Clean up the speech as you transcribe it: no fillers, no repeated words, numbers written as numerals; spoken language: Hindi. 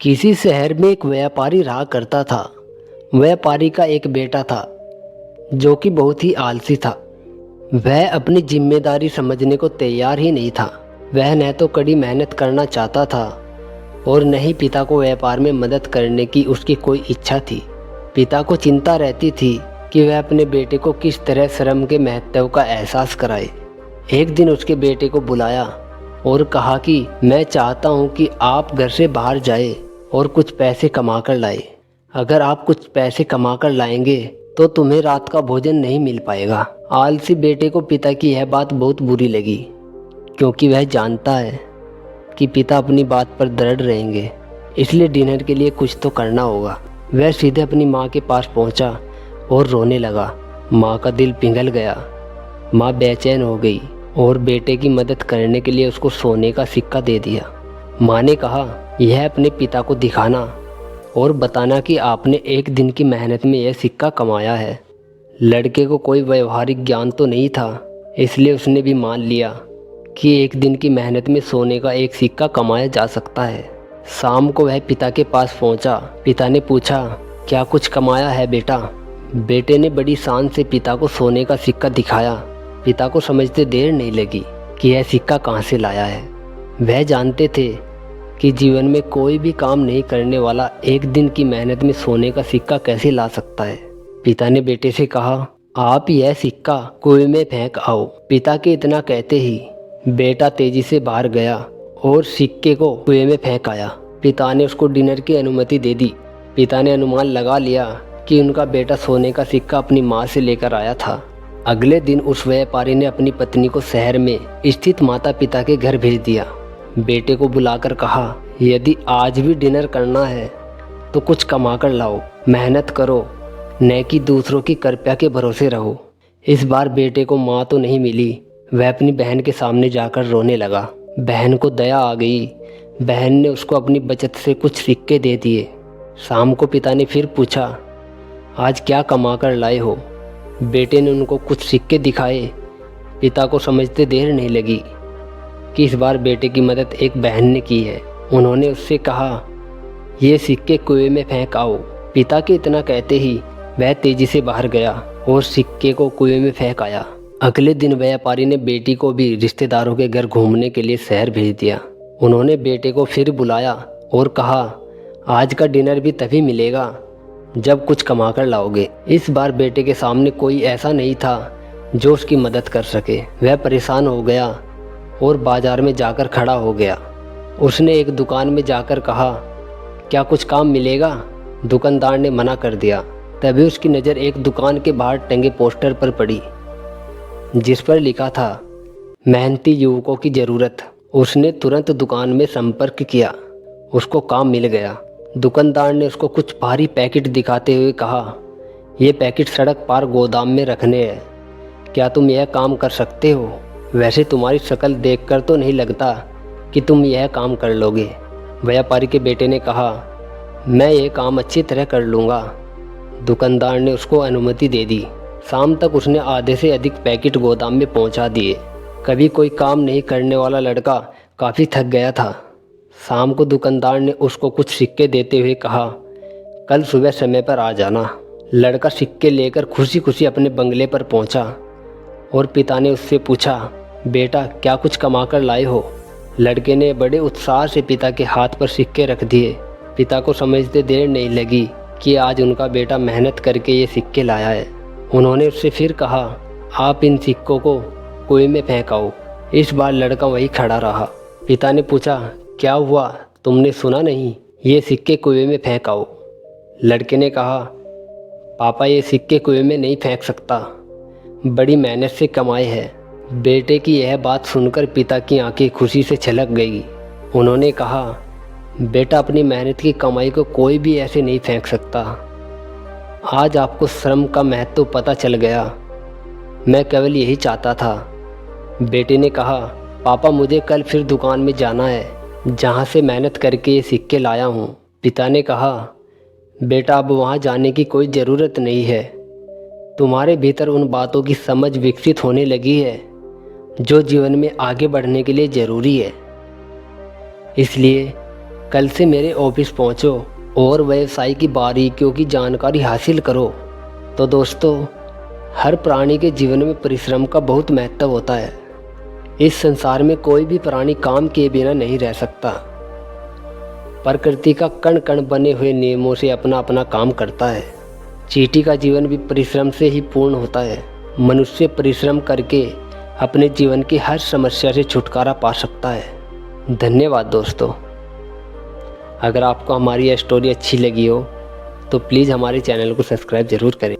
किसी शहर में एक व्यापारी रहा करता था। व्यापारी का एक बेटा था जो कि बहुत ही आलसी था। वह अपनी जिम्मेदारी समझने को तैयार ही नहीं था। वह न तो कड़ी मेहनत करना चाहता था और न ही पिता को व्यापार में मदद करने की उसकी कोई इच्छा थी। पिता को चिंता रहती थी कि वह अपने बेटे को किस तरह श्रम के महत्व का एहसास कराए। एक दिन उसके बेटे को बुलाया और कहा कि मैं चाहता हूँ कि आप घर से बाहर जाए और कुछ पैसे कमा कर लाए। अगर आप कुछ पैसे कमा कर लाएंगे तो तुम्हें रात का भोजन नहीं मिल पाएगा। आलसी बेटे को पिता की यह बात बहुत बुरी लगी, क्योंकि वह जानता है कि पिता अपनी बात पर दृढ़ रहेंगे, इसलिए डिनर के लिए कुछ तो करना होगा। वह सीधे अपनी माँ के पास पहुँचा और रोने लगा। माँ का दिल पिघल गया। माँ बेचैन हो गई और बेटे की मदद करने के लिए उसको सोने का सिक्का दे दिया। माँ ने कहा, यह अपने पिता को दिखाना और बताना कि आपने एक दिन की मेहनत में यह सिक्का कमाया है। लड़के को कोई व्यवहारिक ज्ञान तो नहीं था, इसलिए उसने भी मान लिया कि एक दिन की मेहनत में सोने का एक सिक्का कमाया जा सकता है। शाम को वह पिता के पास पहुंचा। पिता ने पूछा, क्या कुछ कमाया है बेटा? बेटे ने बड़ी शान से पिता को सोने का सिक्का दिखाया। पिता को समझते देर नहीं लगी कि यह सिक्का कहाँ से लाया है। वह जानते थे कि जीवन में कोई भी काम नहीं करने वाला एक दिन की मेहनत में सोने का सिक्का कैसे ला सकता है। पिता ने बेटे से कहा, आप यह सिक्का कुएं में फेंक आओ। पिता के इतना कहते ही बेटा तेजी से बाहर गया और सिक्के को कुएं में फेंक आया। पिता ने उसको डिनर की अनुमति दे दी। पिता ने अनुमान लगा लिया कि उनका बेटा सोने का सिक्का अपनी माँ से लेकर आया था। अगले दिन उस व्यापारी ने अपनी पत्नी को शहर में स्थित माता पिता के घर भेज दिया। बेटे को बुलाकर कहा, यदि आज भी डिनर करना है तो कुछ कमा कर लाओ, मेहनत करो, न कि दूसरों की कृपा के भरोसे रहो। इस बार बेटे को माँ तो नहीं मिली। वह अपनी बहन के सामने जाकर रोने लगा। बहन को दया आ गई। बहन ने उसको अपनी बचत से कुछ सिक्के दे दिए। शाम को पिता ने फिर पूछा, आज क्या कमा कर लाए हो? बेटे ने उनको कुछ सिक्के दिखाए। पिता को समझते देर नहीं लगी कि इस बार बेटे की मदद एक बहन ने की है। उन्होंने उससे कहा, ये सिक्के कुएं में फेंक आओ। पिता के इतना कहते ही वह तेजी से बाहर गया और सिक्के को कुएं में फेंक आया। अगले दिन व्यापारी ने बेटी को भी रिश्तेदारों के घर घूमने के लिए शहर भेज दिया। उन्होंने बेटे को फिर बुलाया और कहा, आज का डिनर भी तभी मिलेगा जब कुछ कमा कर लाओगे। इस बार बेटे के सामने कोई ऐसा नहीं था जो उसकी मदद कर सके। वह परेशान हो गया और बाजार में जाकर खड़ा हो गया। उसने एक दुकान में जाकर कहा, क्या कुछ काम मिलेगा? दुकानदार ने मना कर दिया। तभी उसकी नज़र एक दुकान के बाहर टंगे पोस्टर पर पड़ी, जिस पर लिखा था, मेहनती युवकों की ज़रूरत। उसने तुरंत दुकान में संपर्क किया। उसको काम मिल गया। दुकानदार ने उसको कुछ भारी पैकेट दिखाते हुए कहा, ये पैकेट सड़क पार गोदाम में रखने हैं। क्या तुम यह काम कर सकते हो? वैसे तुम्हारी शक्ल देखकर तो नहीं लगता कि तुम यह काम कर लोगे। व्यापारी के बेटे ने कहा, मैं यह काम अच्छी तरह कर लूँगा। दुकानदार ने उसको अनुमति दे दी। शाम तक उसने आधे से अधिक पैकेट गोदाम में पहुंचा दिए। कभी कोई काम नहीं करने वाला लड़का काफ़ी थक गया था। शाम को दुकानदार ने उसको कुछ सिक्के देते हुए कहा, कल सुबह समय पर आ जाना। लड़का सिक्के लेकर खुशी खुशी अपने बंगले पर पहुंचा और पिता ने उससे पूछा, बेटा क्या कुछ कमा कर लाए हो? लड़के ने बड़े उत्साह से पिता के हाथ पर सिक्के रख दिए। पिता को समझते देर नहीं लगी कि आज उनका बेटा मेहनत करके ये सिक्के लाया है। उन्होंने उससे फिर कहा, आप इन सिक्कों को कुएं में फेंक आओ। इस बार लड़का वहीं खड़ा रहा। पिता ने पूछा, क्या हुआ? तुमने सुना नहीं? ये सिक्के कुएं में फेंक आओ। लड़के ने कहा, पापा ये सिक्के कुएं में नहीं फेंक सकता, बड़ी मेहनत से कमाए हैं। बेटे की यह बात सुनकर पिता की आंखें खुशी से छलक गई। उन्होंने कहा, बेटा अपनी मेहनत की कमाई को कोई भी ऐसे नहीं फेंक सकता। आज आपको श्रम का महत्व पता चल गया। मैं केवल यही चाहता था। बेटे ने कहा, पापा मुझे कल फिर दुकान में जाना है जहाँ से मेहनत करके ये सिक्के लाया हूँ। पिता ने कहा, बेटा अब वहाँ जाने की कोई ज़रूरत नहीं है। तुम्हारे भीतर उन बातों की समझ विकसित होने लगी है जो जीवन में आगे बढ़ने के लिए ज़रूरी है। इसलिए कल से मेरे ऑफिस पहुंचो और व्यवसाय की बारीकियों की जानकारी हासिल करो। तो दोस्तों, हर प्राणी के जीवन में परिश्रम का बहुत महत्व होता है। इस संसार में कोई भी प्राणी काम किए बिना नहीं रह सकता। प्रकृति का कण कण बने हुए नियमों से अपना अपना काम करता है। चींटी का जीवन भी परिश्रम से ही पूर्ण होता है। मनुष्य परिश्रम करके अपने जीवन की हर समस्या से छुटकारा पा सकता है। धन्यवाद दोस्तों। अगर आपको हमारी यह स्टोरी अच्छी लगी हो तो प्लीज़ हमारे चैनल को सब्सक्राइब ज़रूर करें।